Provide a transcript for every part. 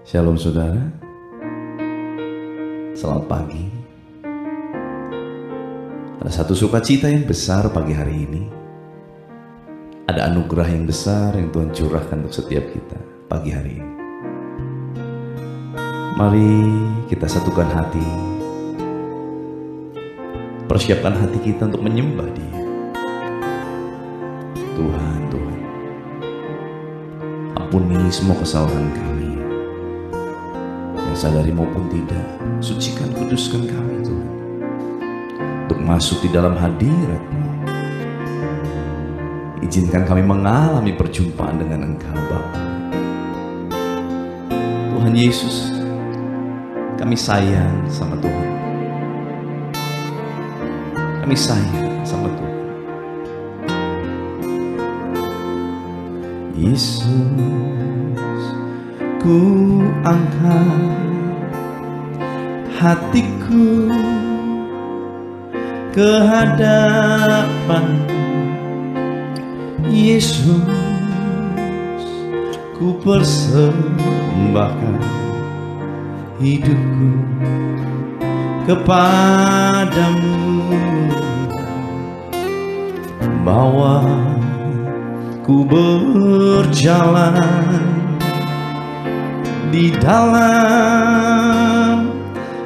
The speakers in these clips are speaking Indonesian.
Shalom saudara, selamat pagi. Ada satu sukacita yang besar pagi hari ini. Ada anugerah yang besar yang Tuhan curahkan untuk setiap kita pagi hari ini. Mari kita satukan hati, persiapkan hati kita untuk menyembah Dia. Tuhan, ampuni semua kesalahan kami, yang sadari maupun tidak. Sucikan, kuduskan kami Tuhan, untuk masuk di dalam hadirat-Mu. Izinkan kami mengalami perjumpaan dengan Engkau Bapa. Tuhan Yesus, kami sayang sama Tuhan. Kami sayang sama Tuhan. Yesus, ku angkat hatiku ke hadapan Yesus, ku persembahkan hidupku kepadamu. Bawa ku berjalan di dalam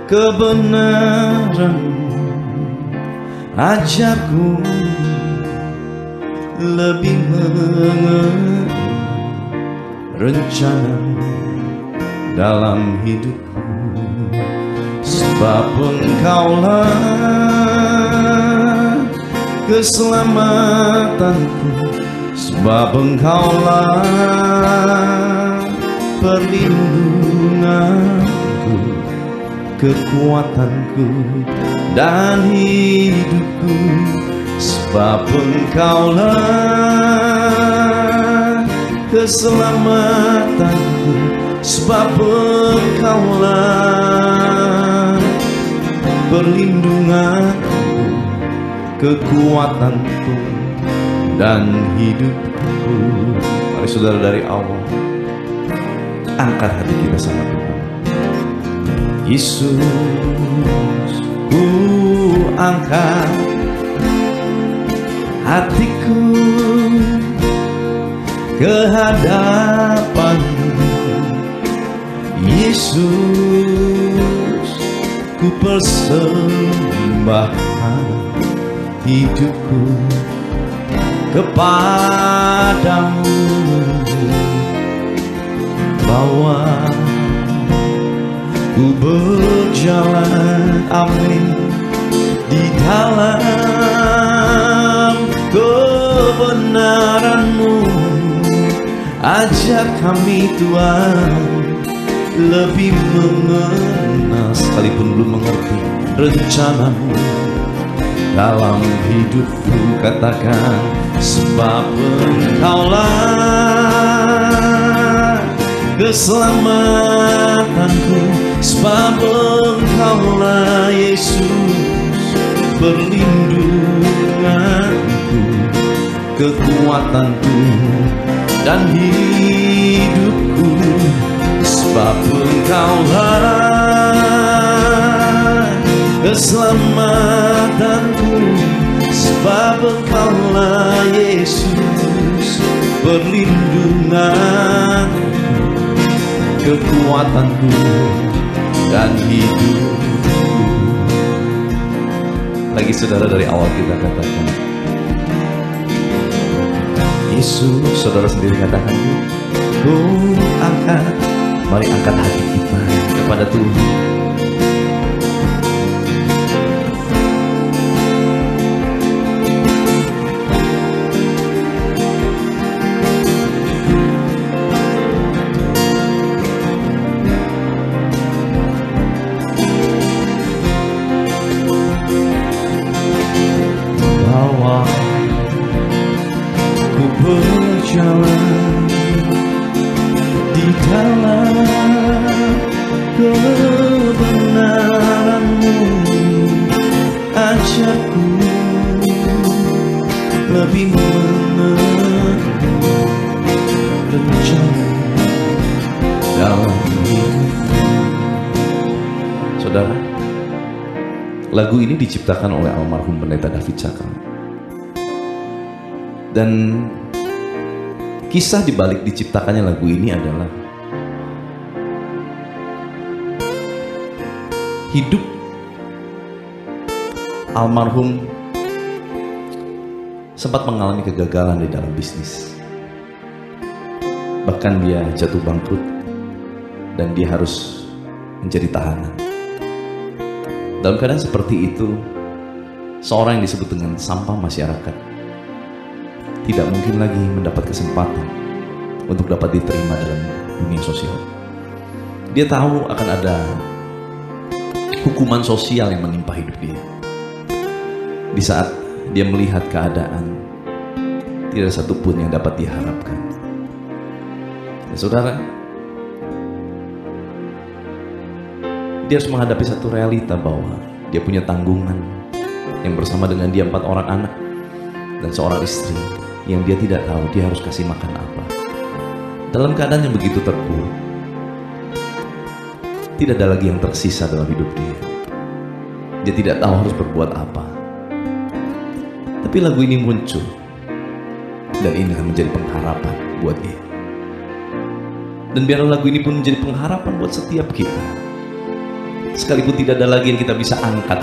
kebenaran, ajarku lebih mengerti rencana dalam hidupku. Sebab Engkaulah keselamatanku, sebab Engkaulah perlindunganku, kekuatanku dan hidupku. Sebab Engkaulah keselamatanku, sebab Engkaulah perlindunganku, kekuatanku dan hidupku. Mari saudara, dari awal angkat hati kita sama Tuhan. Yesus, ku angkat hatiku ke hadapan-Mu. Yesus, ku persembahkan hidupku kepadamu. Bawa ku berjalan, amin, di dalam kebenaran-Mu. Ajak kami Tuhan lebih mengenal, sekalipun belum mengerti rencana-Mu dalam hidupku. Katakan, sebab Engkaulah keselamatanku, sebab Engkaulah Yesus perlindunganku, kekuatanku dan hidupku. Sebab Engkaulah keselamatanku, sebab Engkaulah Yesus perlindunganku, kekuatanku dan hidupku. Lagi saudara, dari awal kita katakan Yesus. Saudara sendiri katakan, ku angkat. Mari angkat hati kita kepada Tuhan. Berjalan di dalam kebenaran-Mu, ajarku lebih mengerti rencana dalam hidup. Saudara, lagu ini diciptakan oleh almarhum Pendeta David Cakra. Dan kisah dibalik diciptakannya lagu ini adalah hidup almarhum sempat mengalami kegagalan di dalam bisnis. Bahkan dia jatuh bangkrut dan dia harus menjadi tahanan. Dalam keadaan seperti itu, seorang yang disebut dengan sampah masyarakat tidak mungkin lagi mendapat kesempatan untuk dapat diterima dalam dunia sosial. Dia tahu akan ada hukuman sosial yang menimpa hidup dia. Di saat dia melihat keadaan, tidak ada satupun yang dapat diharapkan. Ya, saudara, dia harus menghadapi satu realita bahwa dia punya tanggungan yang bersama dengan dia 4 orang anak dan seorang istri yang dia tidak tahu dia harus kasih makan apa. Dalam keadaan yang begitu terpuruk, tidak ada lagi yang tersisa dalam hidup dia. Dia tidak tahu harus berbuat apa. Tapi lagu ini muncul dan ini akan menjadi pengharapan buat dia. Dan biarlah lagu ini pun menjadi pengharapan buat setiap kita. Sekalipun tidak ada lagi yang kita bisa angkat,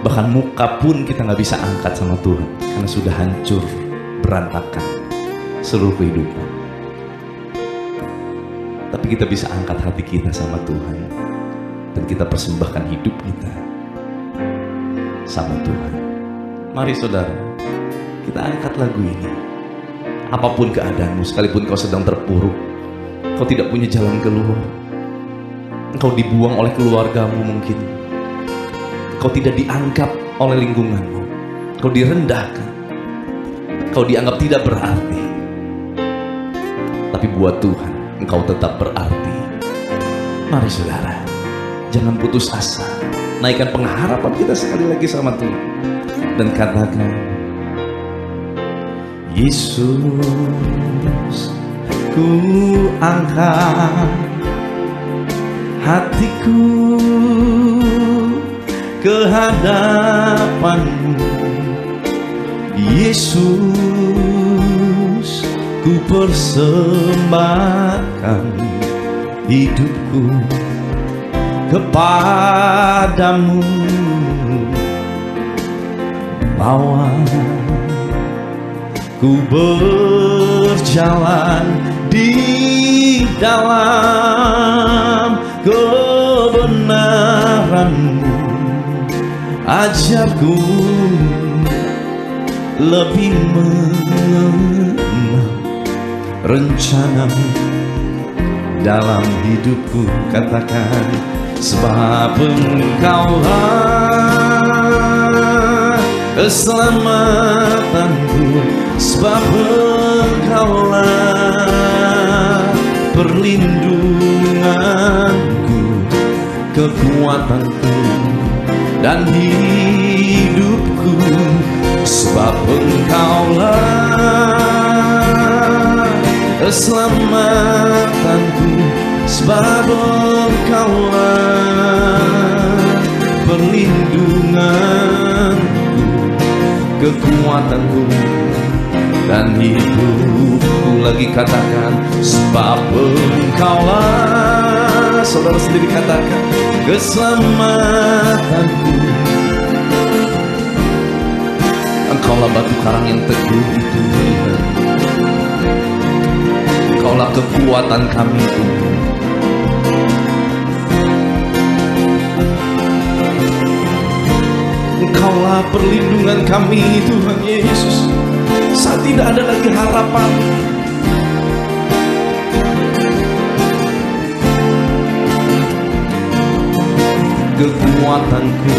bahkan muka pun kita nggak bisa angkat sama Tuhan karena sudah hancur, berantakan seluruh kehidupan. Tapi kita bisa angkat hati kita sama Tuhan dan kita persembahkan hidup kita sama Tuhan. Mari saudara, kita angkat lagu ini. Apapun keadaanmu, sekalipun kau sedang terpuruk, kau tidak punya jalan keluar, engkau dibuang oleh keluargamu mungkin, kau tidak dianggap oleh lingkunganmu, kau direndahkan, kau dianggap tidak berarti. Tapi buat Tuhan, engkau tetap berarti. Mari saudara, jangan putus asa. Naikkan pengharapan kita sekali lagi sama Tuhan dan katakan, Yesus, ku angkat hatiku ke hadapan-Mu. Yesus, ku persembahkan hidupku kepadamu. Bawa ku berjalan di dalam kebenaran-Mu. Ajarku lebih mengenal rencana-Mu dalam hidupku. Katakan, sebab Engkaulah keselamatanku, sebab Engkaulah perlindunganku, kekuatanku dan hidupku. Sebab Engkaulah keselamatanku, sebab Engkaulah perlindunganku, kekuatanku dan hidupku. Lagi katakan, sebab Engkaulah, saudara sendiri katakan, keselamatanku. Engkaulah batu karang yang teguh itu, Engkaulah kekuatan kami itu. Engkaulah perlindungan kami, Tuhan Yesus. Saat tidak ada lagi harapan, kekuatanku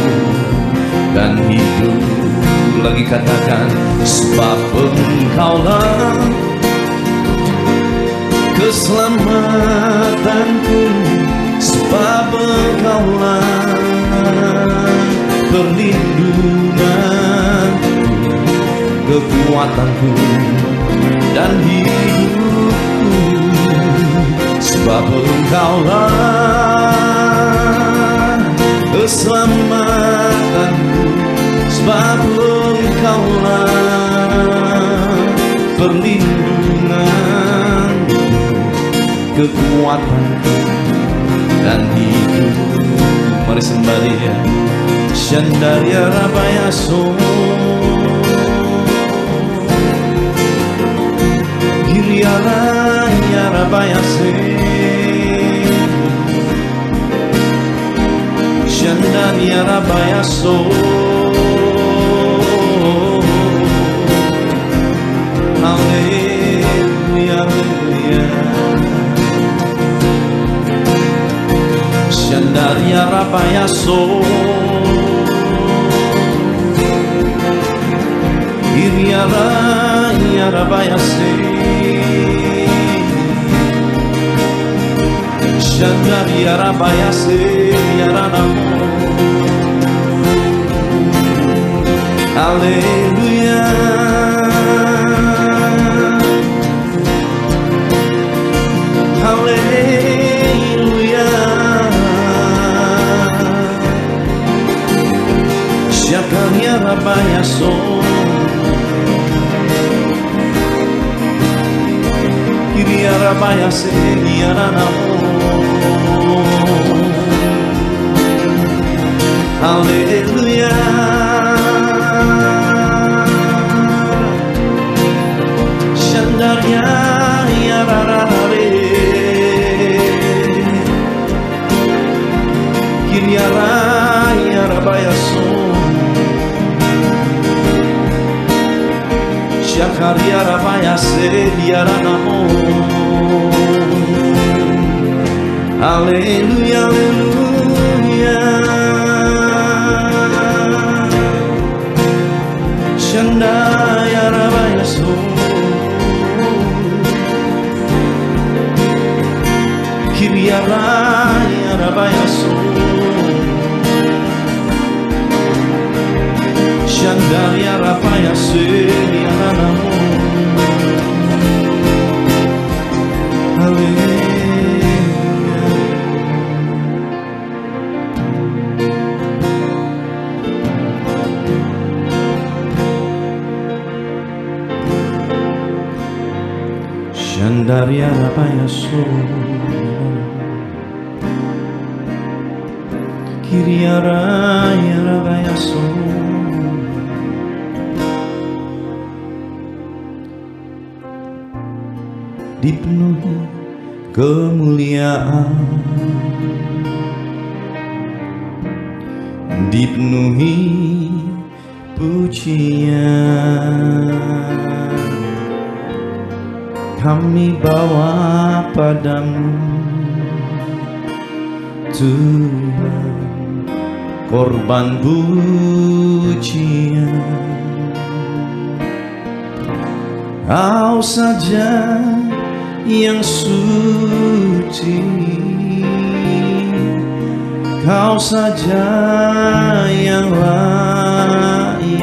dan hidupku. Lagi katakan, sebab Engkaulah keselamatanku, sebab Engkaulah perlindunganku, kekuatanku dan hidupku. Sebab Engkaulah kekuatanku dan hidupku. Mari sembah Dia. Shandaria Rabayaso, Giriaraya Rabayase, Shandaria Rabayaso, Hallelujah, Hallelujah. Shandaria Rabayaso, Iriaraya Rabayase, Shandaria Rabayase, Yaranamo. Hallelujah, Hallelujah. Shakaria Rabayaso, Kiria Rabayase, Yaranamo. Hallelujah. Shandaria Yararare, Kiriaraya Rabayaso, Shakaria Rabayase, Yaranamo. Hallelujah, Hallelujah. Shandaya Rabayaso, Kiriaraya Rabayaso, Shandaya Rabayase, Yaranamo. Hallelujah. Shandaria Rabayaso, Kiriaraya Rabayaso, dipenuhi kemuliaan, dipenuhi pujian, kami bawa padamu Tuhan, korban pujian. Kau saja yang suci, Kau saja yang layak,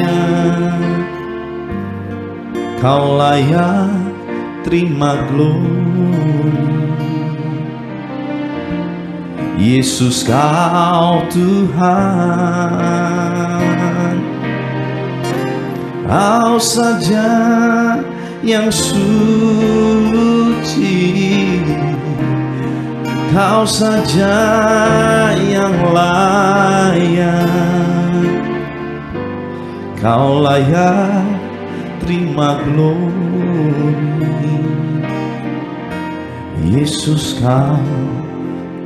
Kau layak terima glory. Yesus Kau Tuhan, Kau saja yang suci, Kau saja yang layak, Kau layak terima glory. Yesus Kau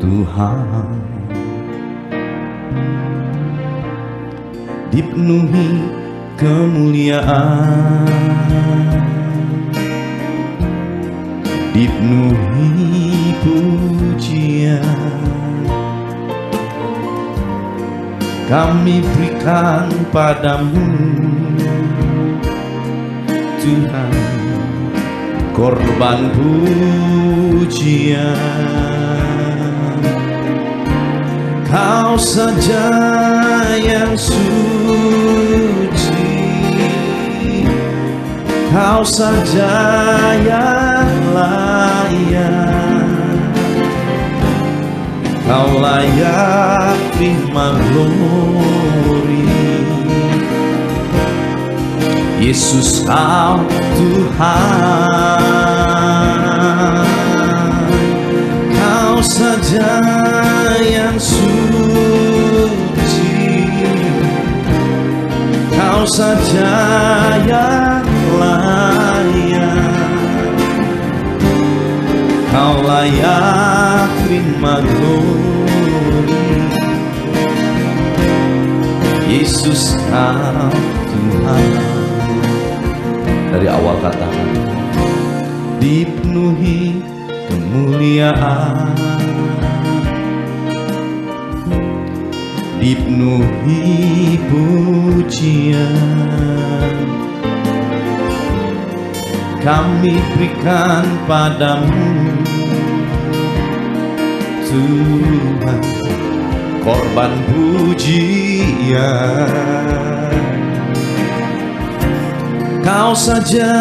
Tuhan, dipenuhi kemuliaan, dipenuhi pujian, kami berikan padamu Tuhan, korban pujian. Kau saja yang suci, Kau saja yang layak, Kau layak terima glory. Yesus Kau Tuhan, saja yang suci, Kau saja yang layak, Kau layak terima glory. Yesus Kau Tuhan. Dari awal katakan, dipenuhi kemuliaan, dipenuhi pujian, kami berikan padamu Tuhan, korban pujian. Kau saja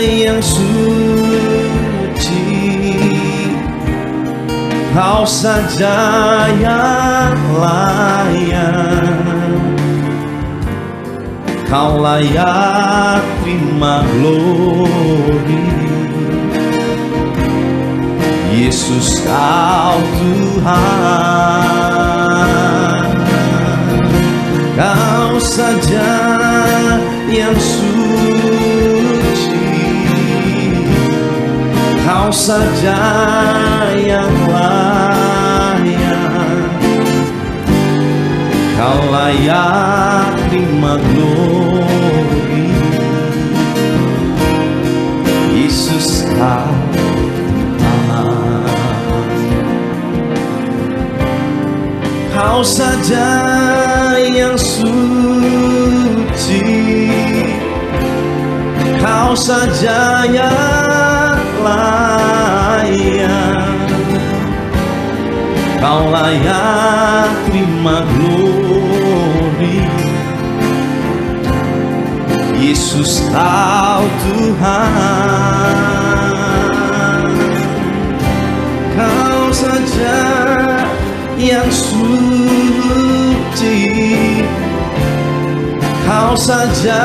yang suci, Kau saja yang layak, Kau layak terima glory. Yesus Kau Tuhan. Kau saja yang suci, Kau saja yang layak, Kau layak terima glory. Yesus Kau Tuhan. Kau saja yang suci, Kau saja yang layak, Kau layak terima glory. Yesus Kau Tuhan. Kau saja yang suci, Kau saja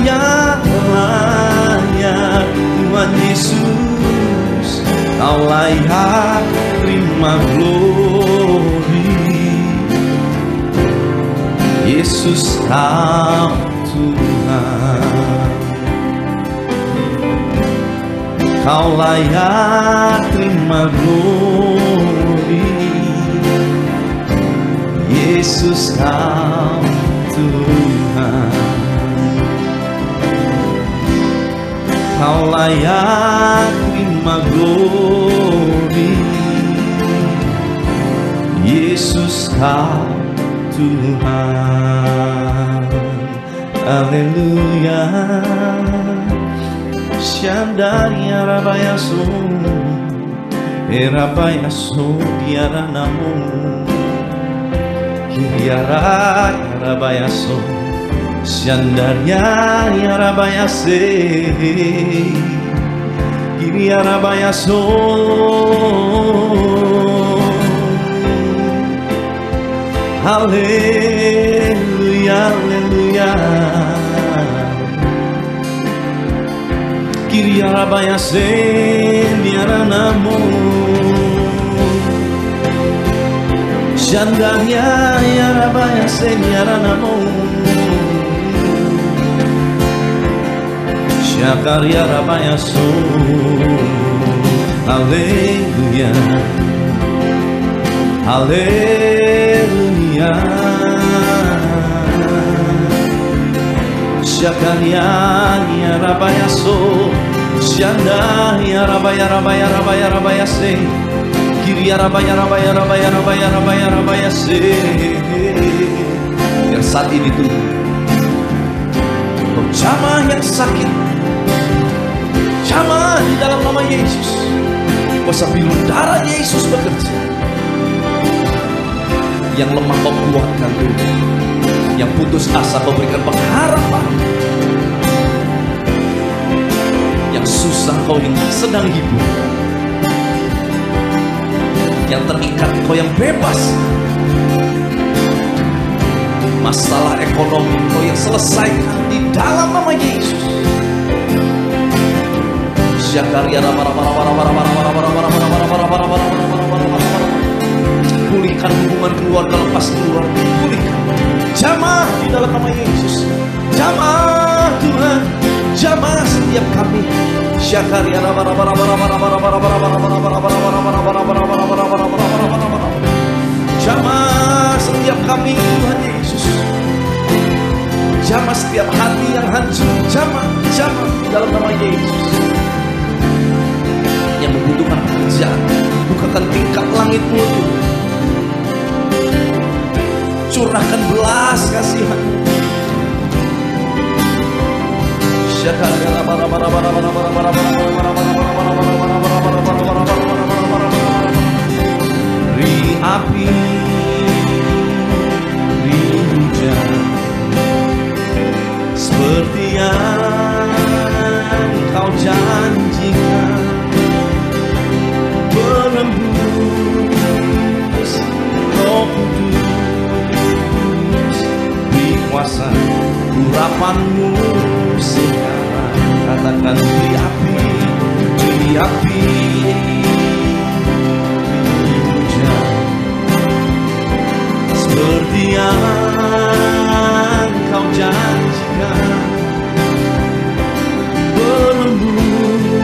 yang layak, Tuhan Yesus, Kau layak terima glory. Yesus Kau Tuhan. Kau layak terima glory. Yesus Kau Tuhan. Kau layak terima glory. Yesus Kau Tuhan. Haleluya. Shandaria rabayaso, erabayaso diara namu. Kiriara rabayaso, Shandaria rabayase, Kiriara rabayaso. Haleluya, haleluya. Kiriara rabayase diara namu. Shandaria rabayase diara namu. Shakaria rabayaso. Haleluya, haleluya. Shakaria rabayaso. Shandaria rabayase. Kiria rabayase. Yang saat ini tuh jamah yang sakit, jamah di dalam nama Yesus. Kuasa biru darah Yesus bekerja. Yang lemah kau kuatkan Tuhan, yang putus asa kau berikan pengharapan, yang susah kau yang sedang hibur, yang terikat kau yang bebas, masalah ekonomi kau yang selesaikan di dalam nama Yesus. Syakaria hubungan keluarga lepas keluar, pulihkan. Jamah di dalam nama Yesus. Jamah Tuhan, jamah setiap kami. Jamah setiap kami Tuhan Yesus. Jamah setiap hati yang hancur. Jamah di dalam nama Yesus. Yang membutuhkan pekerjaan, bukakan tingkap langit-Mu. Curahkan belas kasihan. Beri api, beri hujan, seperti yang Kau janjikan, menembus Roh Kudus, beri kuasa urapan-Mu sekarang. Katakan beri api, beri api, beri hujan, seperti yang Kau janjikan, menembus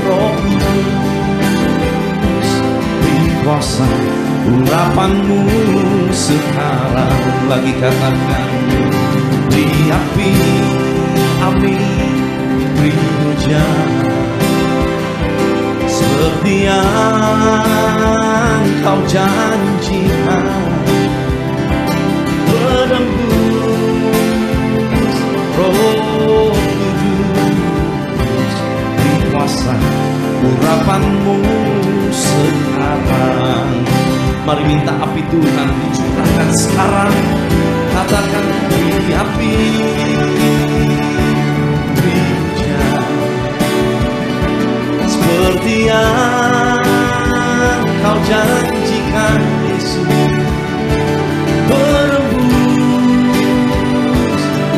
Roh Kudus, beri kuasa urapan-Mu sekarang. Lagi katakan beri api, amin, beri hujan, seperti yang Kau janjikan, menembus Roh Kudus, beri kuasa urapan-Mu sekarang. Mari minta api Tuhan dicurahkan sekarang. Katakan beri api, beri hujan, seperti yang Kau janjikan Yesus, menembus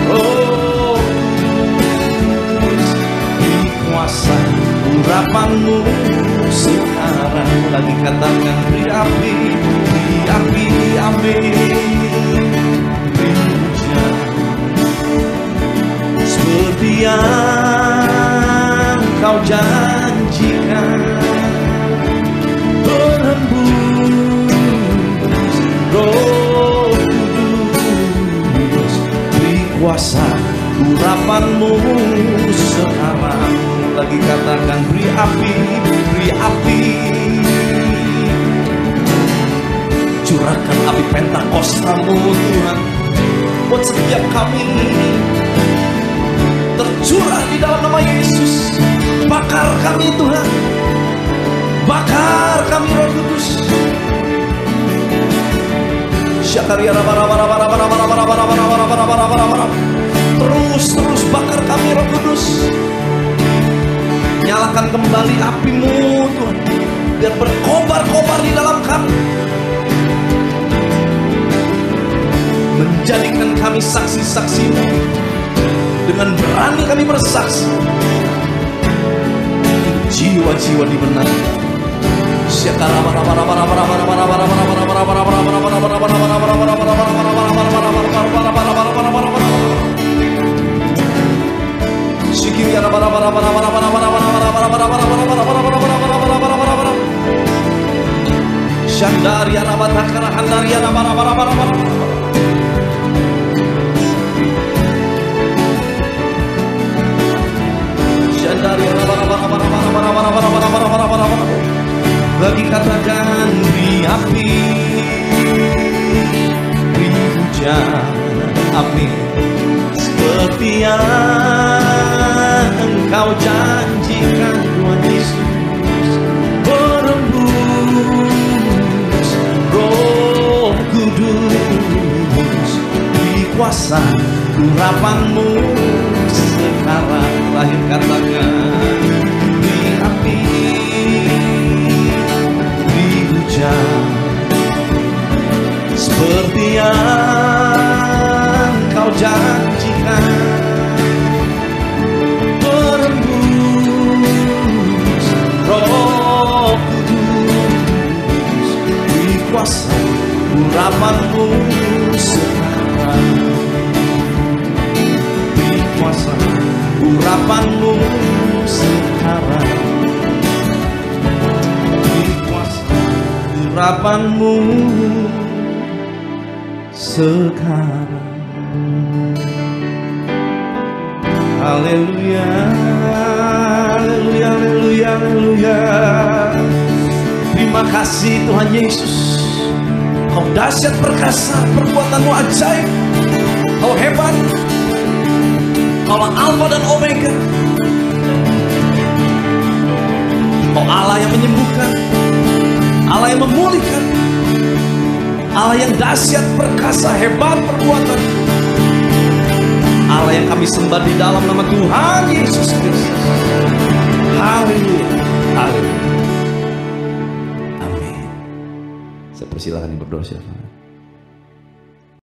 Roh Kudus, beri kuasa urapan-Mu sekarang. Lagi katakan beri api, amin, beri hujan, seperti yang Kau janjikan, menembus Roh Kudus, beri kuasa urapan-Mu sekarang. Lagi katakan beri api, curahkan api Pentakosta-Mu Tuhan, buat setiap kami tercurah di dalam nama Yesus. Bakar kami Tuhan, bakar kami Roh Kudus. Terus bakar kami Roh Kudus. Nyalakan kembali api-Mu Tuhan, biar berkobar-kobar di dalam kami, menjadikan kami saksi-saksi-Mu. Dengan berani kami bersaksi, jiwa-jiwa dimenangkan. Lagi katakan beri api, beri hujan, amin, seperti yang Engkau janjikan Tuhan Yesus, menembus Roh Kudus, beri kuasa urapan-Mu sekarang. Lahir katakan beri api, seperti yang Kau janjikan, menembus Roh Kudus, beri urapanmu sekarang, beri kuasa urapanmu sekarang, beri kuasa urapanmu sekarang. Haleluya, haleluya, haleluya, haleluya. Terima kasih Tuhan Yesus. Kau dahsyat perkasa, perbuatanmu ajaib. Kau hebat. Kaulah Alfa dan Omega. Kau Allah yang menyembuhkan, Allah yang memulihkan, Allah yang dahsyat perkasa, hebat perbuatan, Allah yang kami sembah di dalam nama Tuhan Yesus Kristus. Haleluya, haleluya. Amin. Saya persilakan yang berdoa siapa?